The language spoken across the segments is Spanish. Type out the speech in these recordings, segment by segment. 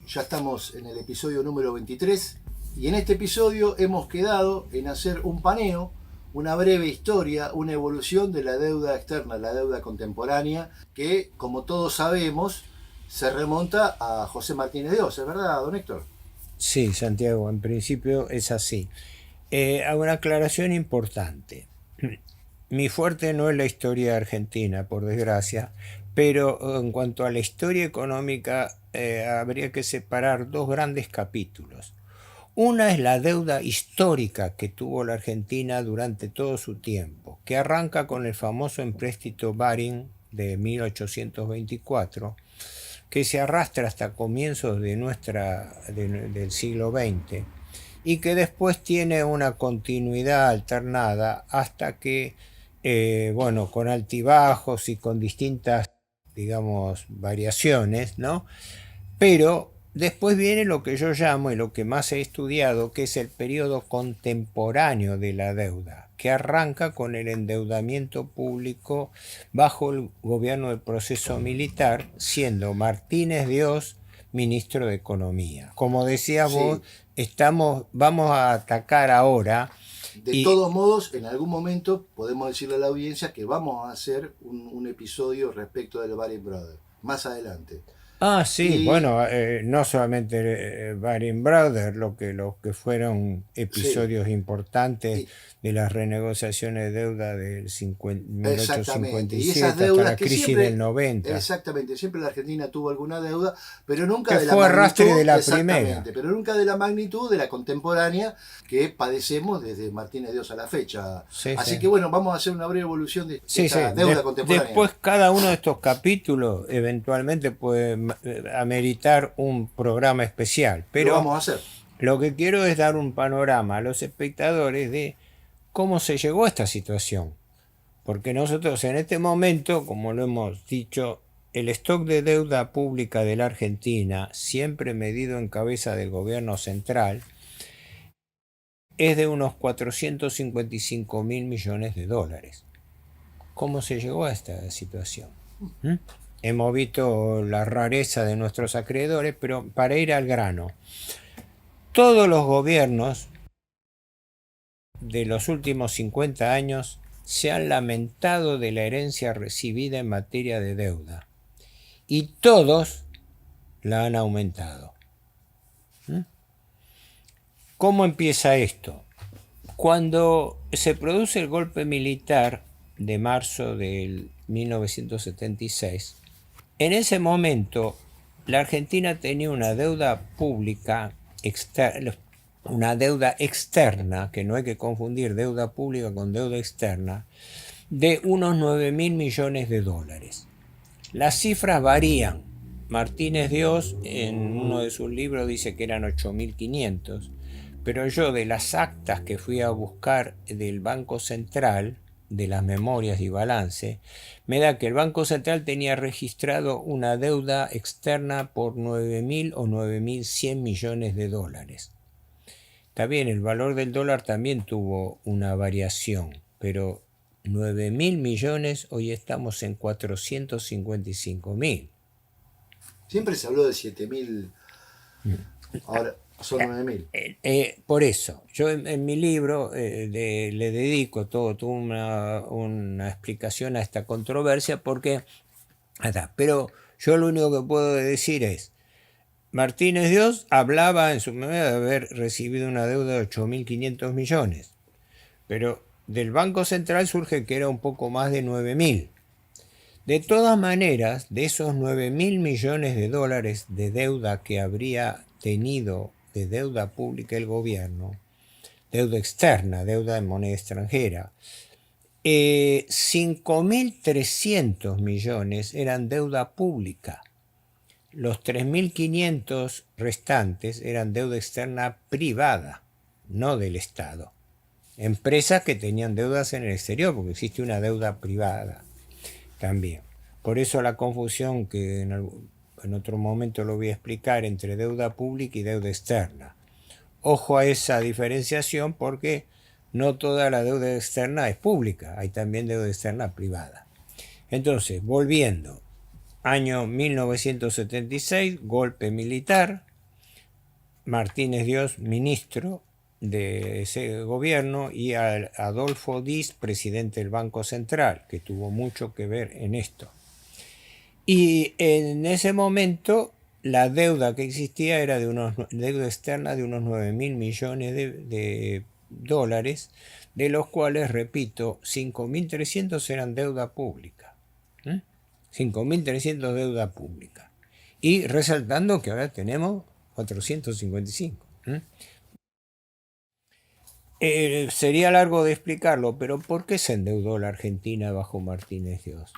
Ya estamos en el episodio número 23 y en este episodio hemos quedado en hacer un paneo, una breve historia, una evolución de la deuda externa, la deuda contemporánea, que como todos sabemos se remonta a José Martínez de Oz, ¿es verdad, don Héctor? Sí, Santiago, en principio es así. Hago una aclaración importante. Mi fuerte no es la historia argentina, por desgracia, pero en cuanto a la historia económica, habría que separar dos grandes capítulos. Una es la deuda histórica que tuvo la Argentina durante todo su tiempo, que arranca con el famoso empréstito Baring de 1824, que se arrastra hasta comienzos del siglo XX y que después tiene una continuidad alternada hasta que, bueno, con altibajos y con distintas, digamos, variaciones, ¿no? Pero después viene lo que yo llamo y lo que más he estudiado, que es el periodo contemporáneo de la deuda, que arranca con el endeudamiento público bajo el gobierno del proceso militar, siendo Martínez de Oz ministro de Economía. Como decías vos, Sí. vamos a atacar ahora De y todos modos, en algún momento podemos decirle a la audiencia que vamos a hacer un episodio respecto del Baring Brothers, más adelante. sí, Y bueno, no solamente Baring Brothers, los que fueron sí, episodios importantes y, de las renegociaciones de deuda del exactamente. Y esas 1857 hasta deudas la que crisis del siempre, 90, exactamente, siempre la Argentina tuvo alguna deuda, pero nunca que de la fue arrastre de magnitud, la primera. exactamente, pero nunca de la magnitud de la contemporánea que padecemos desde Martínez de Oz a la fecha. Sí, Así sí. que bueno, vamos a hacer una breve evolución de Sí, sí. esta deuda contemporánea. Después cada uno de estos capítulos eventualmente puede ameritar un programa especial, Lo pero vamos a hacer. lo que quiero es dar un panorama a los espectadores de cómo se llegó a esta situación. Porque nosotros en este momento, como lo hemos dicho, el stock de deuda pública de la Argentina, siempre medido en cabeza del gobierno central, es de unos 455 mil millones de dólares. ¿Cómo se llegó a esta situación? ¿Mm? Hemos visto la rareza de nuestros acreedores, pero para ir al grano, todos los gobiernos de los últimos 50 años se han lamentado de la herencia recibida en materia de deuda y todos la han aumentado. ¿Mm? ¿Cómo empieza esto? Cuando se produce el golpe militar de marzo del 1976, en ese momento la Argentina tenía una deuda pública externa, una deuda externa, que no hay que confundir deuda pública con deuda externa, de unos 9 mil millones de dólares. Las cifras varían. Martínez de Oz en uno de sus libros dice que eran 8.500, pero yo de las actas que fui a buscar del Banco Central, de las memorias y balance, me da que el Banco Central tenía registrado una deuda externa por 9.000 o 9.100 millones de dólares. Está bien, el valor del dólar también tuvo una variación, pero 9.000 millones, hoy estamos en 455.000. Siempre se habló de 7.000, ahora son 9.000. Por eso, yo en mi libro le dedico toda una explicación a esta controversia porque, pero yo lo único que puedo decir es, Martínez de Oz hablaba en su memoria de haber recibido una deuda de 8.500 millones, pero del Banco Central surge que era un poco más de 9.000. De todas maneras, de esos 9.000 millones de dólares de deuda que habría tenido de deuda pública el gobierno, deuda externa, deuda en moneda extranjera, 5.300 millones eran deuda pública. Los 3.500 restantes eran deuda externa privada, no del Estado. Empresas que tenían deudas en el exterior, porque existe una deuda privada también. Por eso la confusión que en otro momento lo voy a explicar entre deuda pública y deuda externa. Ojo a esa diferenciación porque no toda la deuda externa es pública, hay también deuda externa privada. Entonces, volviendo, año 1976, golpe militar, Martínez Dios, ministro de ese gobierno, y a Adolfo Diz, presidente del Banco Central, que tuvo mucho que ver en esto. Y en ese momento la deuda que existía era deuda externa de unos 9.000 millones de dólares, de los cuales, repito, 5.300 eran deuda pública. 5.300 deuda pública. Y resaltando que ahora tenemos 455. Sería largo de explicarlo, pero ¿por qué se endeudó la Argentina bajo Martínez Dios?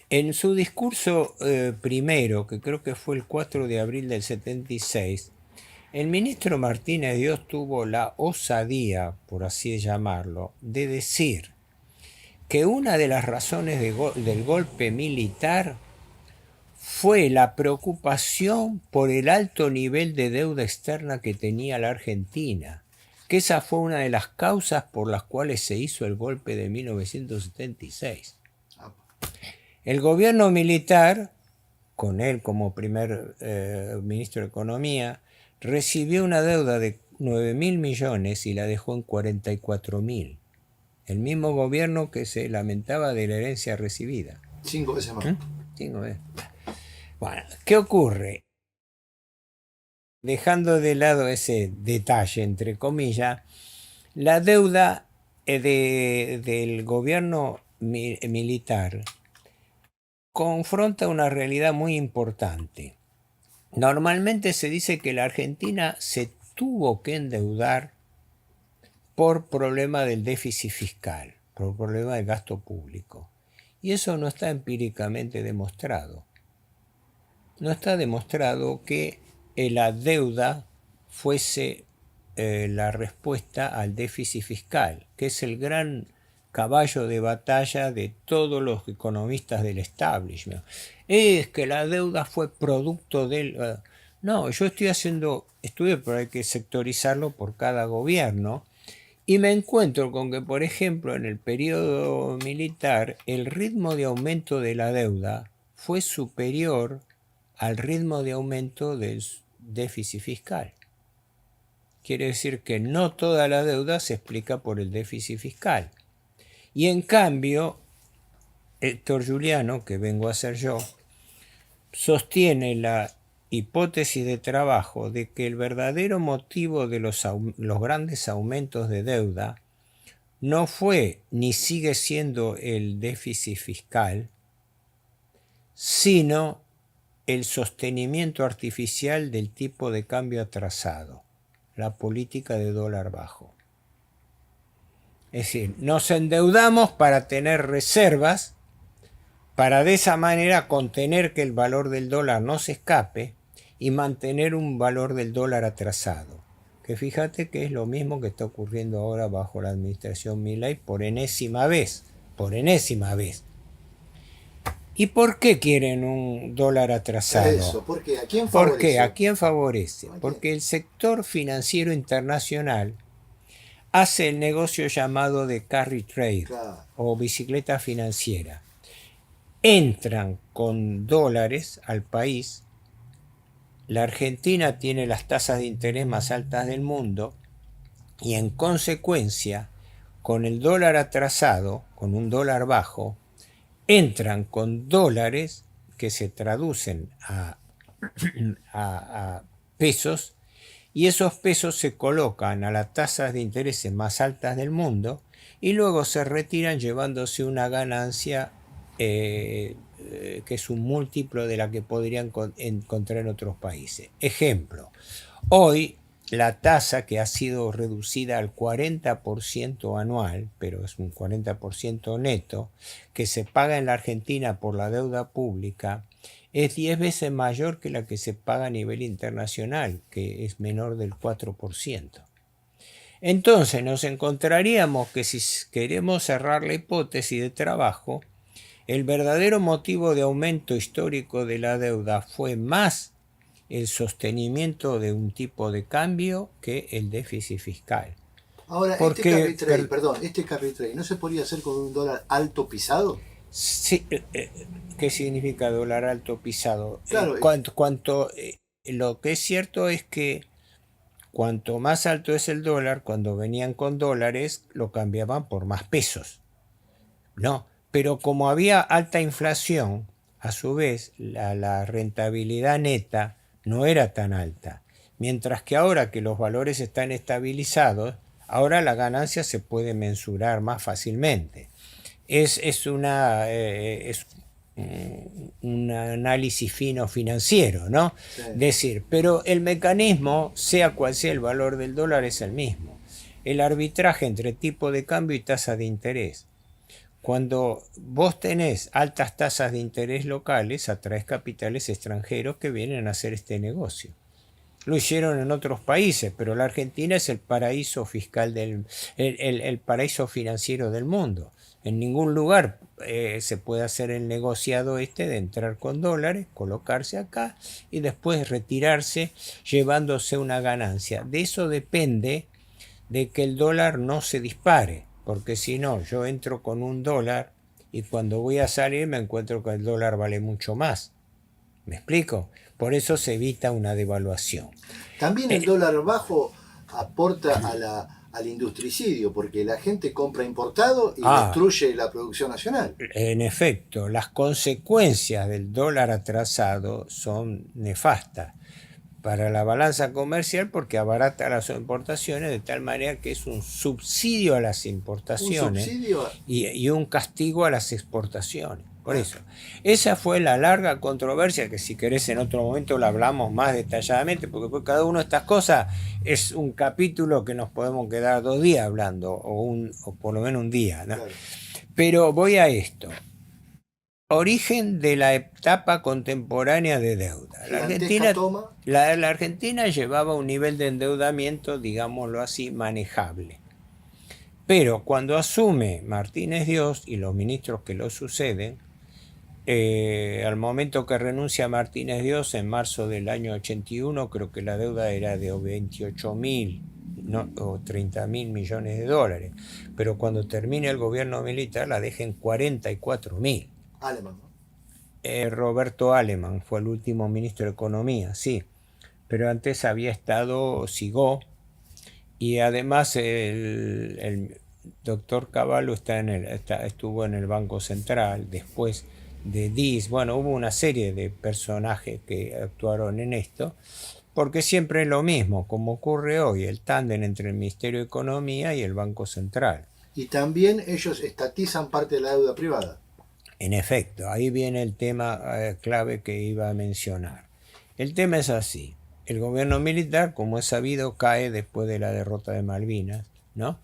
En su discurso primero, que creo que fue el 4 de abril del 76, el ministro Martínez Dios tuvo la osadía, por así llamarlo, de decir que una de las razones del golpe militar fue la preocupación por el alto nivel de deuda externa que tenía la Argentina, que esa fue una de las causas por las cuales se hizo el golpe de 1976. El gobierno militar, con él como primer ministro de Economía, recibió una deuda de 9.000 millones y la dejó en 44.000. El mismo gobierno que se lamentaba de la herencia recibida. 5 veces más. 5 veces. Bueno, ¿qué ocurre? Dejando de lado ese detalle, entre comillas, la deuda del gobierno militar confronta una realidad muy importante. Normalmente se dice que la Argentina se tuvo que endeudar por problema del déficit fiscal, por problema del gasto público. Y eso no está empíricamente demostrado. No está demostrado que la deuda fuese la respuesta al déficit fiscal, que es el gran caballo de batalla de todos los economistas del establishment. Es que la deuda fue producto del... No, yo estoy haciendo estudios, pero hay que sectorizarlo por cada gobierno, y me encuentro con que, por ejemplo, en el periodo militar, el ritmo de aumento de la deuda fue superior al ritmo de aumento del déficit fiscal. Quiere decir que no toda la deuda se explica por el déficit fiscal. Y en cambio, Héctor Juliano, que vengo a ser yo, sostiene la hipótesis de trabajo de que el verdadero motivo de los grandes aumentos de deuda no fue ni sigue siendo el déficit fiscal, sino el sostenimiento artificial del tipo de cambio atrasado, la política de dólar bajo. Es decir, nos endeudamos para tener reservas, para de esa manera contener que el valor del dólar no se escape y mantener un valor del dólar atrasado. Que fíjate que es lo mismo que está ocurriendo ahora bajo la administración Milei por enésima vez. Por enésima vez. ¿Y por qué quieren un dólar atrasado? Eso, ¿por qué? ¿A quién favorece? ¿Por qué? ¿A quién favorece? Porque el sector financiero internacional hace el negocio llamado de carry trade, claro, o bicicleta financiera. Entran con dólares al país. La Argentina tiene las tasas de interés más altas del mundo y en consecuencia, con el dólar atrasado, con un dólar bajo, entran con dólares que se traducen a pesos, y esos pesos se colocan a las tasas de interés más altas del mundo y luego se retiran llevándose una ganancia que es un múltiplo de la que podrían encontrar en otros países. Ejemplo, hoy la tasa, que ha sido reducida al 40% anual, pero es un 40% neto, que se paga en la Argentina por la deuda pública, es 10 veces mayor que la que se paga a nivel internacional, que es menor del 4%. Entonces nos encontraríamos que, si queremos cerrar la hipótesis de trabajo, el verdadero motivo de aumento histórico de la deuda fue más el sostenimiento de un tipo de cambio que el déficit fiscal. Ahora, este carry trade, ¿no se podría hacer con un dólar alto pisado? Sí, ¿qué significa dólar alto pisado? Claro, ¿Cuánto Lo que es cierto es que cuanto más alto es el dólar, cuando venían con dólares, lo cambiaban por más pesos. No, pero como había alta inflación, a su vez, la rentabilidad neta no era tan alta. Mientras que ahora que los valores están estabilizados, ahora la ganancia se puede mensurar más fácilmente. Es un análisis fino financiero, ¿no? Sí. Decir, pero el mecanismo, sea cual sea el valor del dólar, es el mismo. El arbitraje entre tipo de cambio y tasa de interés. Cuando vos tenés altas tasas de interés locales, atraes capitales extranjeros que vienen a hacer este negocio. Lo hicieron en otros países, pero la Argentina es el paraíso fiscal el paraíso financiero del mundo. En ningún lugar se puede hacer el negociado de entrar con dólares, colocarse acá y después retirarse llevándose una ganancia. De eso depende de que el dólar no se dispare, porque si no, yo entro con $1 y cuando voy a salir me encuentro que el dólar vale mucho más. ¿Me explico? Por eso se evita una devaluación. También el dólar bajo aporta al industricidio, porque la gente compra importado y destruye la producción nacional. En efecto, las consecuencias del dólar atrasado son nefastas para la balanza comercial porque abarata las importaciones de tal manera que es un subsidio a las importaciones y un castigo a las exportaciones. Por eso, esa fue la larga controversia que si querés en otro momento la hablamos más detalladamente, porque cada una de estas cosas es un capítulo que nos podemos quedar 2 días hablando, o por lo menos un día, ¿no? Claro. Pero voy a esto. Origen de la etapa contemporánea de deuda. La Argentina llevaba un nivel de endeudamiento, digámoslo así, manejable. Pero cuando asume Martínez Dios y los ministros que lo suceden, al momento que renuncia Martínez Dios en marzo del año 81, creo que la deuda era de 28.000 o 30.000 millones de dólares. Pero cuando termine el gobierno militar la deja en 44.000. Alemán, ¿no? Roberto Alemán fue el último ministro de Economía, sí. Pero antes había estado Sigó y además el doctor Cavallo estuvo en el Banco Central después de Diez. Bueno, hubo una serie de personajes que actuaron en esto, porque siempre es lo mismo, como ocurre hoy, el tándem entre el Ministerio de Economía y el Banco Central. Y también ellos estatizan parte de la deuda privada. En efecto, ahí viene el tema clave que iba a mencionar. El tema es así. El gobierno militar, como es sabido, cae después de la derrota de Malvinas, ¿no?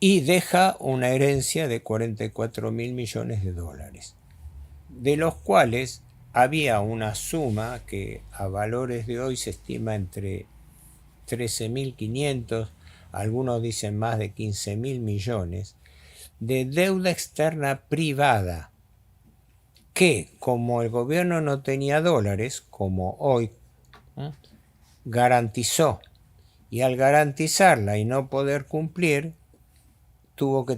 Y deja una herencia de 44.000 millones de dólares, de los cuales había una suma que a valores de hoy se estima entre 13.500, algunos dicen más de 15.000 millones, de deuda externa privada, que como el gobierno no tenía dólares, como hoy, garantizó. Y al garantizarla y no poder cumplir, tuvo que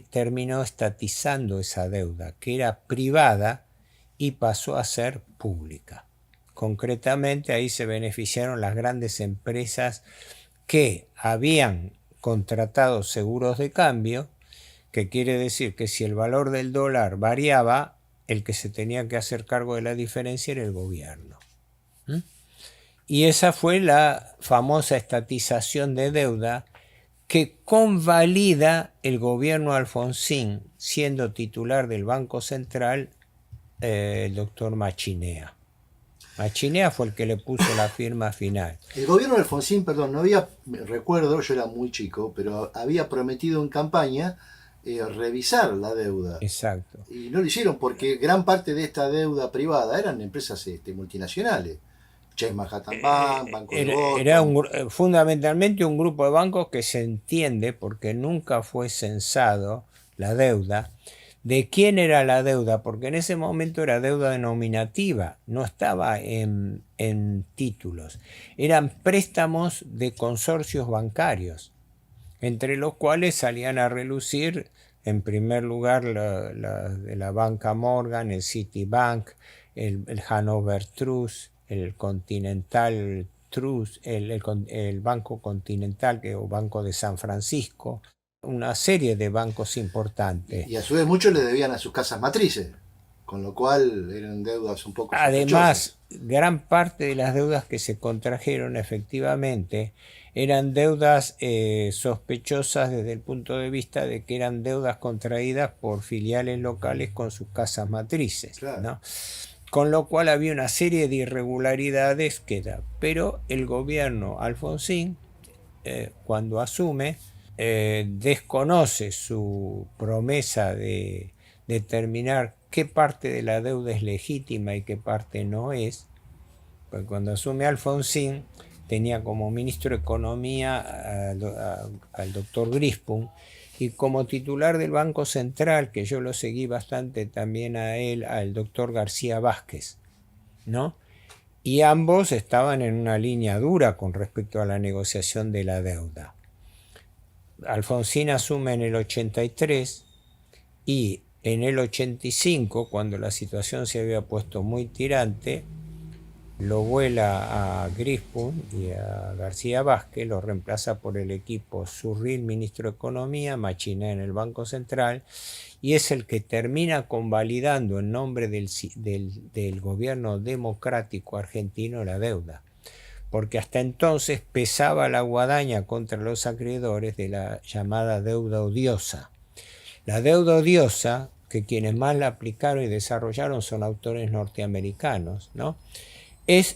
terminó estatizando esa deuda, que era privada, y pasó a ser pública. Concretamente, ahí se beneficiaron las grandes empresas que habían contratado seguros de cambio, que quiere decir que si el valor del dólar variaba, el que se tenía que hacer cargo de la diferencia era el gobierno. Y esa fue la famosa estatización de deuda que convalida el gobierno Alfonsín, siendo titular del Banco Central el doctor Machinea. Machinea fue el que le puso la firma final. El gobierno de Alfonsín, perdón, no había, recuerdo, yo era muy chico, pero había prometido en campaña revisar la deuda. Exacto. Y no lo hicieron porque gran parte de esta deuda privada eran empresas multinacionales. Chase Manhattan Bank, Banco de Boston. Era fundamentalmente un grupo de bancos que se entiende, porque nunca fue censado la deuda, de quién era la deuda, porque en ese momento era deuda denominativa, no estaba en títulos. Eran préstamos de consorcios bancarios, entre los cuales salían a relucir, en primer lugar, la banca Morgan, el Citibank, el Hannover Trust, el Continental Trust, el Banco Continental o Banco de San Francisco, una serie de bancos importantes. Y a su vez muchos le debían a sus casas matrices, con lo cual eran deudas un poco Además, sospechosas. gran parte de las deudas que se contrajeron efectivamente eran deudas sospechosas desde el punto de vista de que eran deudas contraídas por filiales locales con sus casas matrices, Claro. ¿no? Con lo cual había una serie de irregularidades pero el gobierno Alfonsín, cuando asume, desconoce su promesa de determinar qué parte de la deuda es legítima y qué parte no es. Pues cuando asume Alfonsín tenía como ministro de Economía al doctor Grispun, y como titular del Banco Central, que yo lo seguí bastante también a él, al doctor García Vázquez, ¿no? Y ambos estaban en una línea dura con respecto a la negociación de la deuda. Alfonsín asume en el 83 y en el 85, cuando la situación se había puesto muy tirante, lo vuela a Grispun y a García Vázquez, lo reemplaza por el equipo Surril, ministro de Economía, Machiné en el Banco Central, y es el que termina convalidando en nombre del gobierno democrático argentino la deuda, porque hasta entonces pesaba la guadaña contra los acreedores de la llamada deuda odiosa. La deuda odiosa, que quienes más la aplicaron y desarrollaron son autores norteamericanos, ¿no?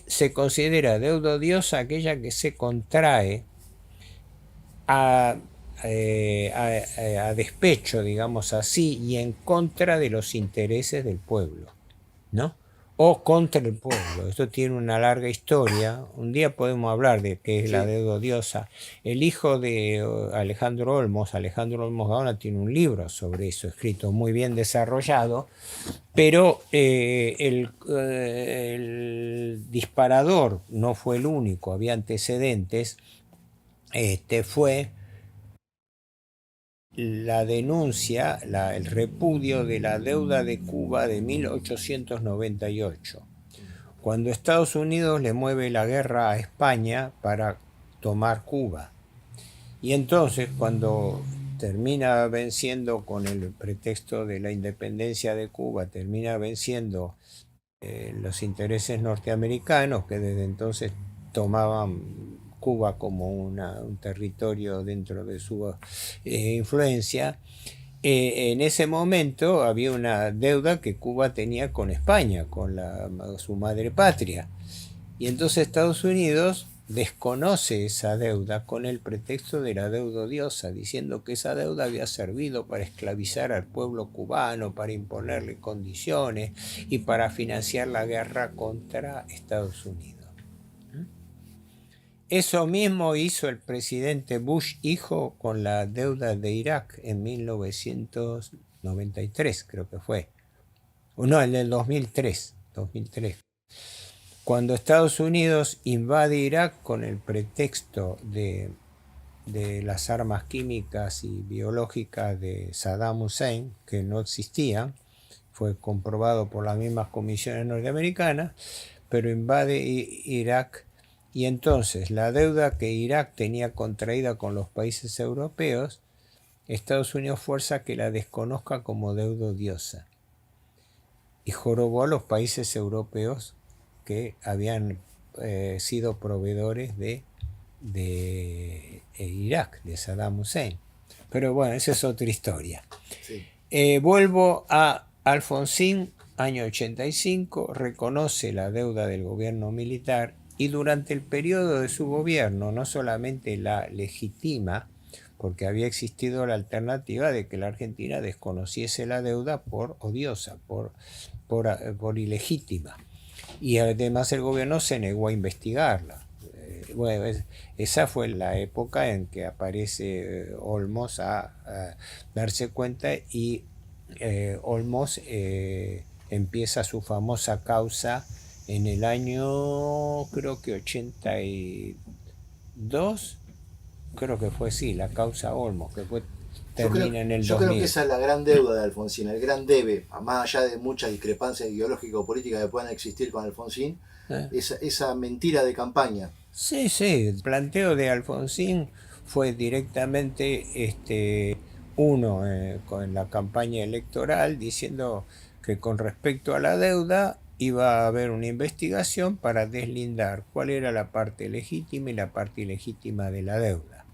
Se considera deuda odiosa aquella que se contrae a despecho, digamos así, y en contra de los intereses del pueblo, ¿no? O contra el pueblo. Esto tiene una larga historia. Un día podemos hablar de qué es la deuda odiosa. El hijo de Alejandro Olmos Gaona, tiene un libro sobre eso, escrito muy bien desarrollado, pero el disparador no fue el único, había antecedentes. Fue la denuncia, el repudio de la deuda de Cuba de 1898, cuando Estados Unidos le mueve la guerra a España para tomar Cuba. Y entonces, cuando termina venciendo, con el pretexto de la independencia de Cuba, termina venciendo los intereses norteamericanos, que desde entonces tomaban Cuba como un territorio dentro de su influencia. En ese momento había una deuda que Cuba tenía con España, con su madre patria. Y entonces Estados Unidos desconoce esa deuda con el pretexto de la deuda odiosa, diciendo que esa deuda había servido para esclavizar al pueblo cubano, para imponerle condiciones y para financiar la guerra contra Estados Unidos. Eso mismo hizo el presidente Bush hijo con la deuda de Irak en 1993, creo que fue. No, en el 2003. Cuando Estados Unidos invade Irak con el pretexto de las armas químicas y biológicas de Saddam Hussein, que no existían, fue comprobado por las mismas comisiones norteamericanas, pero invade Irak. Y entonces la deuda que Irak tenía contraída con los países europeos, Estados Unidos fuerza que la desconozca como deuda odiosa. Y jorobó a los países europeos que habían sido proveedores de Irak, de Saddam Hussein. Pero bueno, esa es otra historia. Sí. Vuelvo a Alfonsín, año 85, reconoce la deuda del gobierno militar, y durante el periodo de su gobierno no solamente la legitima, porque había existido la alternativa de que la Argentina desconociese la deuda por odiosa, por ilegítima. Y además el gobierno se negó a investigarla. Bueno, esa fue la época en que aparece Olmos a darse cuenta, y Olmos empieza su famosa causa en el año, creo que 82, creo que fue, sí, la causa Olmos, que fue termina en el Yo 2000. creo que esa es la gran deuda de Alfonsín, el gran debe, más allá de muchas discrepancias ideológico-políticas que puedan existir con Alfonsín, ¿Eh? esa mentira de campaña. Sí, sí, el planteo de Alfonsín fue directamente uno con la campaña electoral diciendo que con respecto a la deuda iba a haber una investigación para deslindar cuál era la parte legítima y la parte ilegítima de la deuda.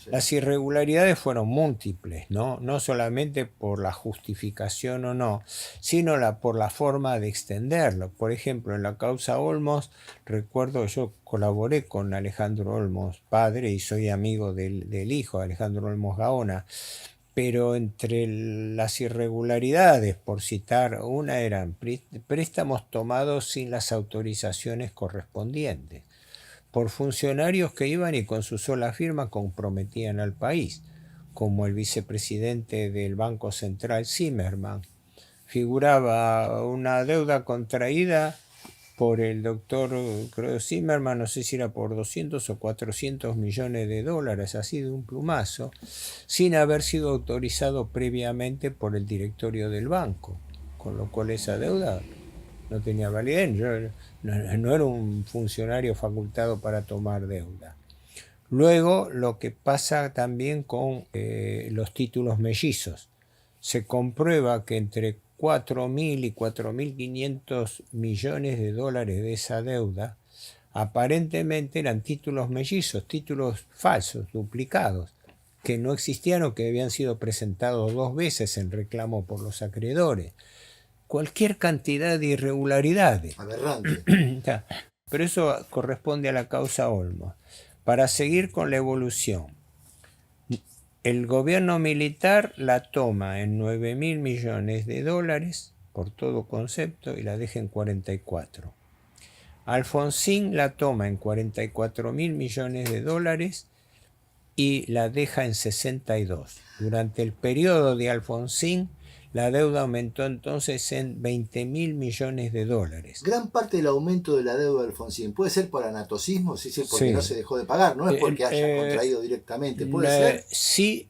Sí. Las irregularidades fueron múltiples, ¿no? Solamente por la justificación o no, sino por la forma de extenderlo. Por ejemplo, en la causa Olmos, recuerdo, yo colaboré con Alejandro Olmos, padre, y soy amigo del hijo, Alejandro Olmos Gaona, pero entre las irregularidades, por citar una, eran préstamos tomados sin las autorizaciones correspondientes por funcionarios que iban y con su sola firma comprometían al país, como el vicepresidente del Banco Central, Zimmerman. Figuraba una deuda contraída por el doctor, creo, Zimmerman, no sé si era por 200 o 400 millones de dólares, así de un plumazo, sin haber sido autorizado previamente por el directorio del banco, con lo cual esa deuda no tenía validez. Yo no era un funcionario facultado para tomar deuda. Luego, lo que pasa también con los títulos mellizos. Se comprueba que entre 4.000 y 4.500 millones de dólares de esa deuda aparentemente eran títulos mellizos, títulos falsos, duplicados, que no existían o que habían sido presentados 2 veces en reclamo por los acreedores. Cualquier cantidad de irregularidades. Aberrante. Pero eso corresponde a la causa Olmos. Para seguir con la evolución, el gobierno militar la toma en 9.000 millones de dólares por todo concepto y la deja en 44. Alfonsín la toma en 44.000 millones de dólares y la deja en 62. Durante el periodo de Alfonsín, la deuda aumentó entonces en 20.000 millones de dólares. Gran parte del aumento de la deuda de Alfonsín puede ser por anatocismo, sí, porque Sí. no se dejó de pagar, no es porque haya contraído directamente, puede ser. Sí,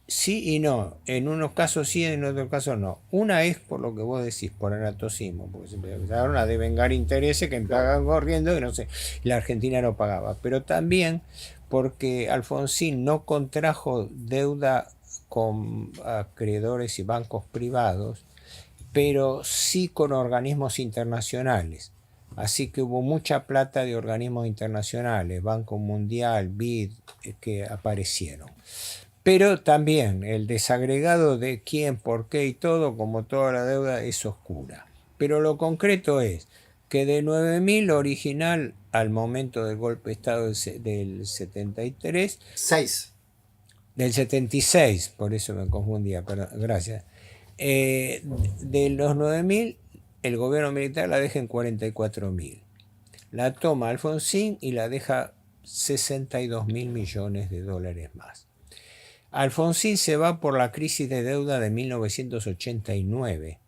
sí y no. En unos casos sí, en otros casos no. Una es por lo que vos decís, por anatocismo, porque se empezaron a devengar intereses que pagan corriendo y no sé, la Argentina no pagaba. Pero también porque Alfonsín no contrajo deuda con acreedores y bancos privados, pero sí con organismos internacionales. Así que hubo mucha plata de organismos internacionales, Banco Mundial, BID, que aparecieron. Pero también el desagregado de quién, por qué y todo, como toda la deuda, es oscura. Pero lo concreto es que de 9.000 original al momento del golpe de Estado del 73, 6. del 76, por eso me confundía, perdón, gracias. De los 9.000, el gobierno militar la deja en 44.000. La toma Alfonsín y la deja 62.000 millones de dólares más. Alfonsín se va por la crisis de deuda de 1989,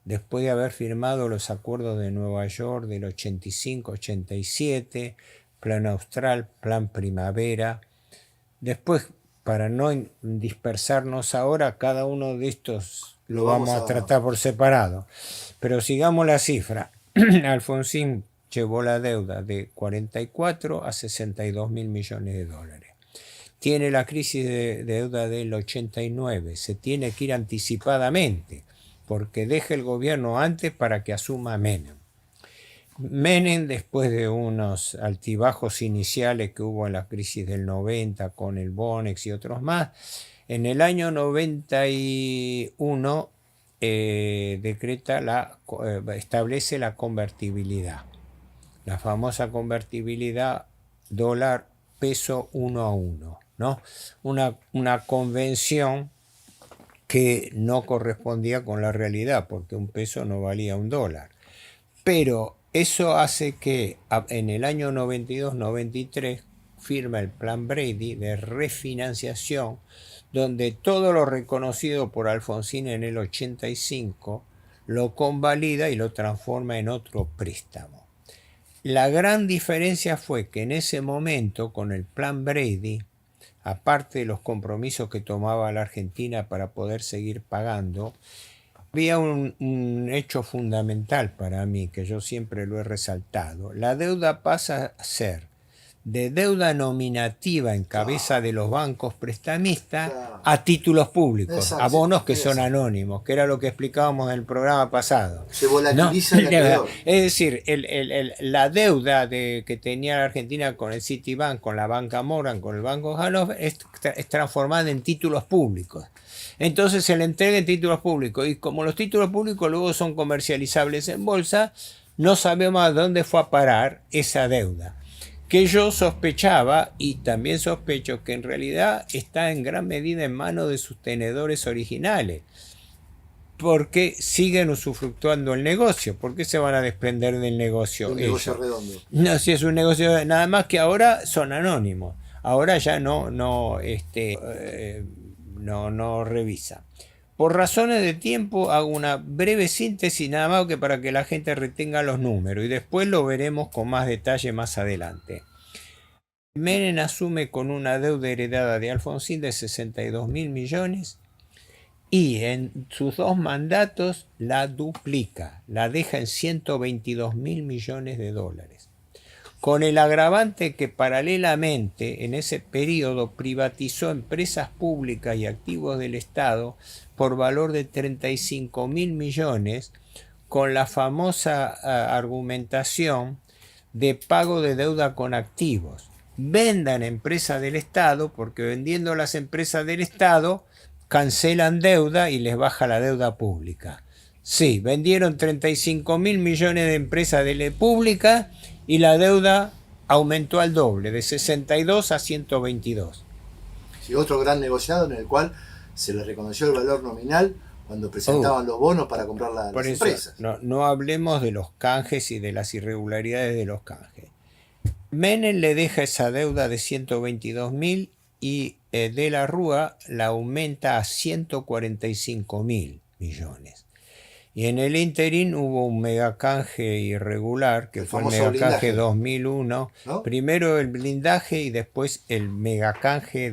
después de haber firmado los acuerdos de Nueva York del 85-87, Plan Austral, Plan Primavera. Después, para no dispersarnos ahora, cada uno de estos lo vamos a tratar por separado. Pero sigamos la cifra. Alfonsín llevó la deuda de 44 a 62.000 millones de dólares. Tiene la crisis de deuda del 89. Se tiene que ir anticipadamente, porque deja el gobierno antes para que asuma Menem. Menem, después de unos altibajos iniciales que hubo en la crisis del 90 con el Bonex y otros más, en el año 91 establece la convertibilidad, la famosa convertibilidad dólar-peso 1-1, ¿no? Una convención que no correspondía con la realidad, porque un peso no valía un dólar. Pero eso hace que en el año 92-93 firma el Plan Brady de refinanciación, donde todo lo reconocido por Alfonsín en el 85 lo convalida y lo transforma en otro préstamo. La gran diferencia fue que en ese momento, con el Plan Brady, aparte de los compromisos que tomaba la Argentina para poder seguir pagando, había un hecho fundamental para mí, que yo siempre lo he resaltado. La deuda pasa a ser de deuda nominativa en cabeza de los bancos prestamistas a títulos públicos, a bonos que son anónimos, que era lo que explicábamos en el programa pasado. Se volatiliza el acreedor. Es decir, la deuda que tenía la Argentina con el Citibank, con la banca Morgan, con el Banco Hannover, es transformada en títulos públicos. Entonces se le entrega en títulos públicos, y como los títulos públicos luego son comercializables en bolsa, no sabemos a dónde fue a parar esa deuda, que yo sospechaba, y también sospecho, que en realidad está en gran medida en manos de sus tenedores originales, porque siguen usufructuando el negocio. ¿Por qué se van a desprender del negocio? Un negocio redondo. No, si es un negocio, nada más que ahora son anónimos, ahora ya no revisa. Por razones de tiempo hago una breve síntesis, nada más que para que la gente retenga los números, y después lo veremos con más detalle más adelante. Menem asume con una deuda heredada de Alfonsín de 62.000 millones y en sus 2 mandatos la duplica, la deja en 122.000 millones de dólares. Con el agravante que paralelamente en ese periodo privatizó empresas públicas y activos del Estado por valor de 35.000 millones, con la famosa argumentación de pago de deuda con activos. Vendan empresas del Estado, porque vendiendo las empresas del Estado cancelan deuda y les baja la deuda pública. Sí, vendieron 35.000 millones de empresas de la pública y la deuda aumentó al doble, de 62 a 122. Sí, otro gran negociado en el cual se le reconoció el valor nominal cuando presentaban los bonos para comprar las empresas. No hablemos de los canjes y de las irregularidades de los canjes. Menem le deja esa deuda de 122.000 y de la Rúa la aumenta a 145.000 millones. Y en el interín hubo un megacanje irregular, que fue el megacanje 2001. ¿No? Primero el blindaje y después el megacanje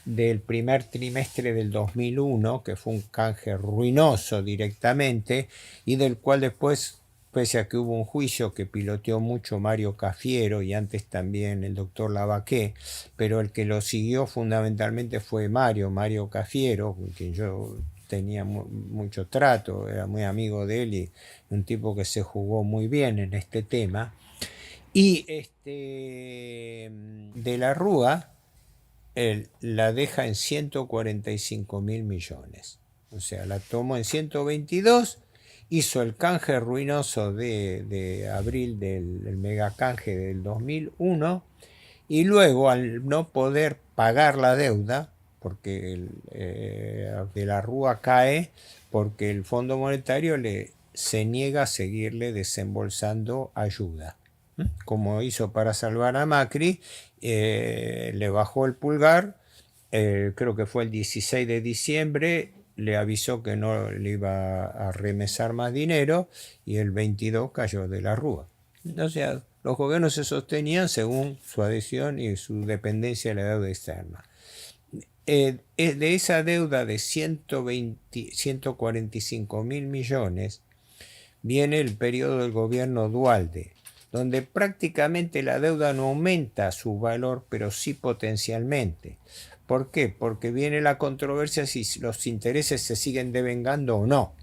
del primer trimestre del 2001, que fue un canje ruinoso directamente, y del cual después, pese a que hubo un juicio que piloteó mucho Mario Cafiero y antes también el doctor Lavaqué, pero el que lo siguió fundamentalmente fue Mario Cafiero, con quien yo tenía mucho trato, era muy amigo de él y un tipo que se jugó muy bien en este tema. Y de la Rúa él la deja en 145.000 millones. O sea, la tomó en 122, hizo el canje ruinoso de abril del megacanje del 2001, y luego, al no poder pagar la deuda, porque de la Rúa cae porque el Fondo Monetario se niega a seguirle desembolsando ayuda. Como hizo para salvar a Macri, le bajó el pulgar, creo que fue el 16 de diciembre, le avisó que no le iba a remesar más dinero, y el 22 cayó de la Rúa. O sea, los gobiernos se sostenían según su adhesión y su dependencia de la deuda externa. De esa deuda de 145.000 millones viene el periodo del gobierno Duhalde, donde prácticamente la deuda no aumenta su valor, pero sí potencialmente. ¿Por qué? Porque viene la controversia si los intereses se siguen devengando o no.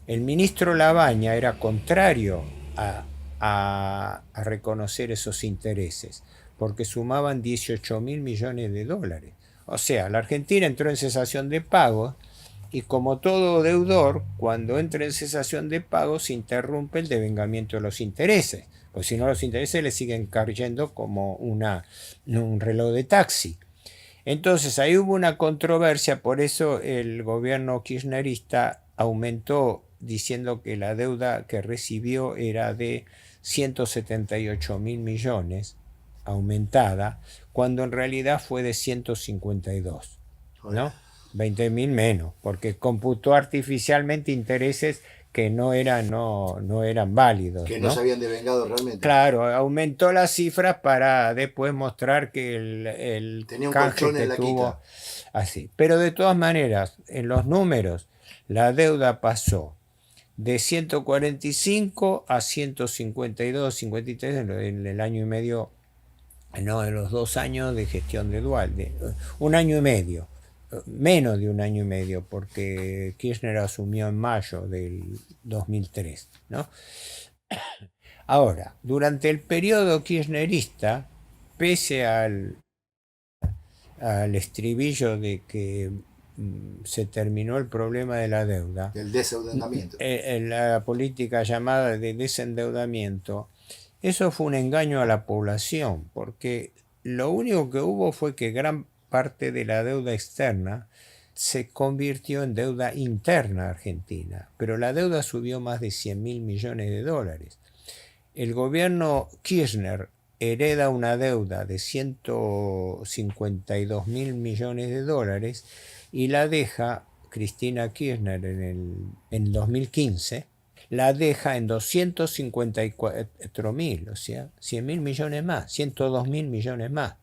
El ministro Labaña era contrario a reconocer esos intereses, porque sumaban 18.000 millones de dólares. O sea, la Argentina entró en cesación de pagos, y como todo deudor, cuando entra en cesación de pagos se interrumpe el devengamiento de los intereses, pues si no los intereses le siguen cayendo como un reloj de taxi. Entonces ahí hubo una controversia, por eso el gobierno kirchnerista aumentó diciendo que la deuda que recibió era de 178.000 millones, aumentada, cuando en realidad fue de 152, ¿no? 20.000 menos, porque computó artificialmente intereses que no eran válidos, Que no se habían devengado realmente. Claro, aumentó las cifras para después mostrar que el Tenía un canje colchón que en la tuvo quita. así. Pero de todas maneras, en los números, la deuda pasó de 145 a 152, 53 en el año y medio, no, en los 2 años de gestión de Dualde, un año y medio, menos de un año y medio, porque Kirchner asumió en mayo del 2003, ¿no? Ahora, durante el periodo kirchnerista, pese al estribillo de que se terminó el problema de la deuda, El desendeudamiento. en la política llamada de desendeudamiento, eso fue un engaño a la población, porque lo único que hubo fue que gran parte de la deuda externa se convirtió en deuda interna argentina, pero la deuda subió más de 100.000 millones de dólares. El gobierno Kirchner hereda una deuda de 152.000 millones de dólares y la deja Cristina Kirchner en 2015, la deja en 254.000, o sea, 100.000 millones más, 102.000 millones más.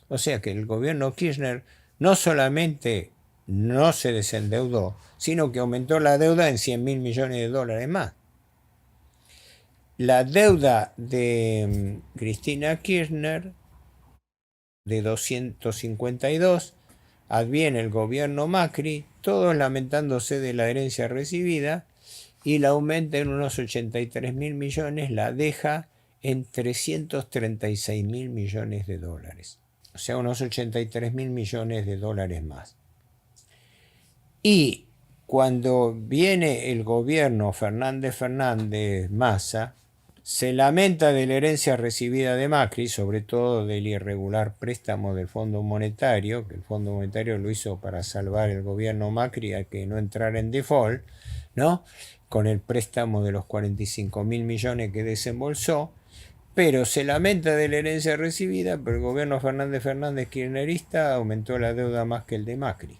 O sea que el gobierno Kirchner no solamente no se desendeudó, sino que aumentó la deuda en 100.000 millones de dólares más. La deuda de Cristina Kirchner de 252, adviene el gobierno Macri, todos lamentándose de la herencia recibida, y la aumenta en unos 83.000 millones, la deja en 336.000 millones de dólares. O sea, unos 83.000 millones de dólares más. Y cuando viene el gobierno Fernández Massa, se lamenta de la herencia recibida de Macri, sobre todo del irregular préstamo del Fondo Monetario, que el Fondo Monetario lo hizo para salvar el gobierno Macri a que no entrara en default, ¿no? Con el préstamo de los 45.000 millones que desembolsó, pero se lamenta de la herencia recibida, pero el gobierno Fernández kirchnerista aumentó la deuda más que el de Macri,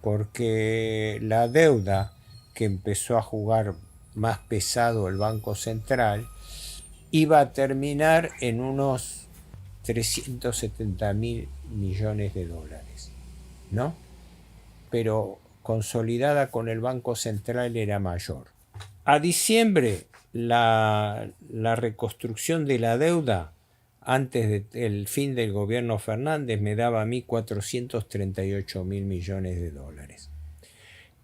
porque la deuda que empezó a jugar más pesado el Banco Central iba a terminar en unos 370.000 millones de dólares, ¿no? Pero consolidada con el Banco Central era mayor. A diciembre, la reconstrucción de la deuda antes del fin del gobierno Fernández me daba a mí 438.000 millones de dólares.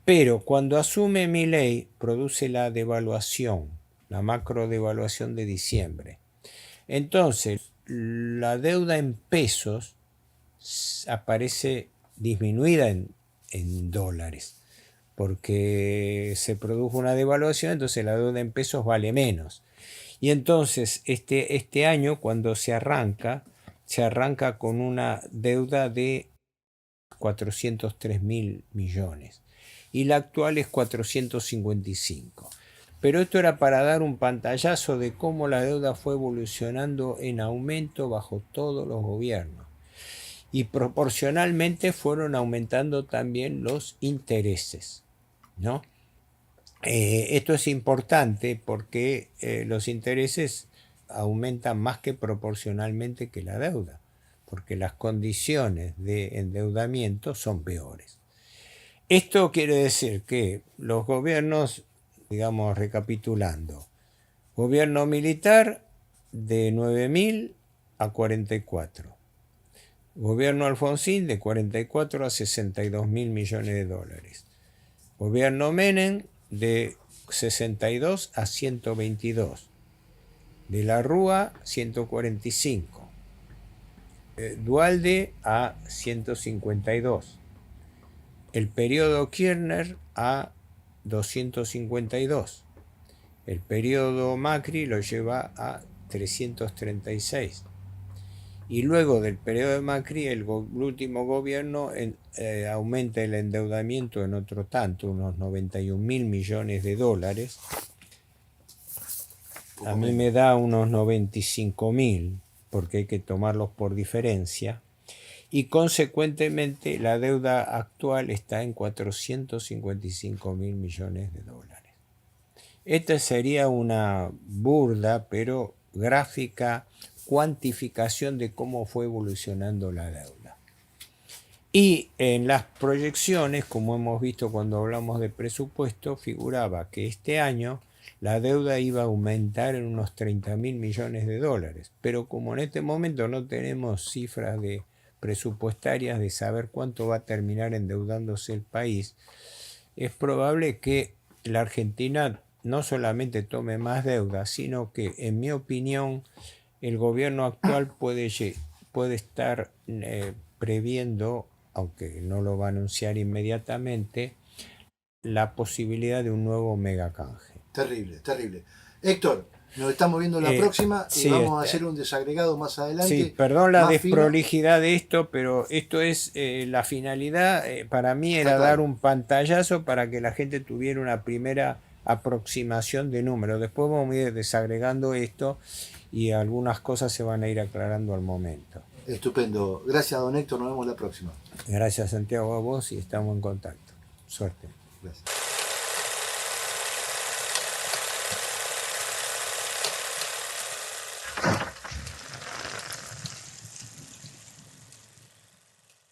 Pero cuando asume Milei, produce la devaluación, la macro devaluación de diciembre. Entonces, la deuda en pesos aparece disminuida en dólares, porque se produjo una devaluación, entonces la deuda en pesos vale menos. Y entonces este año, cuando se arranca con una deuda de 403.000 millones. Y la actual es 455. Pero esto era para dar un pantallazo de cómo la deuda fue evolucionando en aumento bajo todos los gobiernos. Y proporcionalmente fueron aumentando también los intereses, ¿no? Esto es importante porque los intereses aumentan más que proporcionalmente que la deuda, porque las condiciones de endeudamiento son peores. Esto quiere decir que los gobiernos, digamos recapitulando, gobierno militar de 9.000 a 44, gobierno Alfonsín de 44 a 62.000 millones de dólares, gobierno Menem de 62 a 122, de la Rúa 145, Duhalde a 152, el periodo Kirchner a 252, el periodo Macri lo lleva a 336, y luego del periodo de Macri el último gobierno aumenta el endeudamiento en otro tanto, unos 91.000 millones de dólares. A mí me da unos 95.000, porque hay que tomarlos por diferencia, y consecuentemente la deuda actual está en 455.000 millones de dólares. Esta sería una burda pero gráfica cuantificación de cómo fue evolucionando la deuda. Y en las proyecciones, como hemos visto cuando hablamos de presupuesto, figuraba que este año la deuda iba a aumentar en unos 30.000 millones de dólares. Pero como en este momento no tenemos cifras presupuestarias de saber cuánto va a terminar endeudándose el país, es probable que la Argentina no solamente tome más deuda, sino que, en mi opinión, el gobierno actual puede estar previendo, aunque no lo va a anunciar inmediatamente, la posibilidad de un nuevo megacanje. Terrible, terrible. Héctor, nos estamos viendo la próxima y vamos a hacer un desagregado más adelante. Sí, perdón la desprolijidad de esto, pero esto es la finalidad. Para mí era dar un pantallazo para que la gente tuviera una primera aproximación de números. Después vamos a ir desagregando esto y algunas cosas se van a ir aclarando al momento. Estupendo. Gracias, don Héctor. Nos vemos la próxima. Gracias, Santiago, a vos y estamos en contacto. Suerte. Gracias.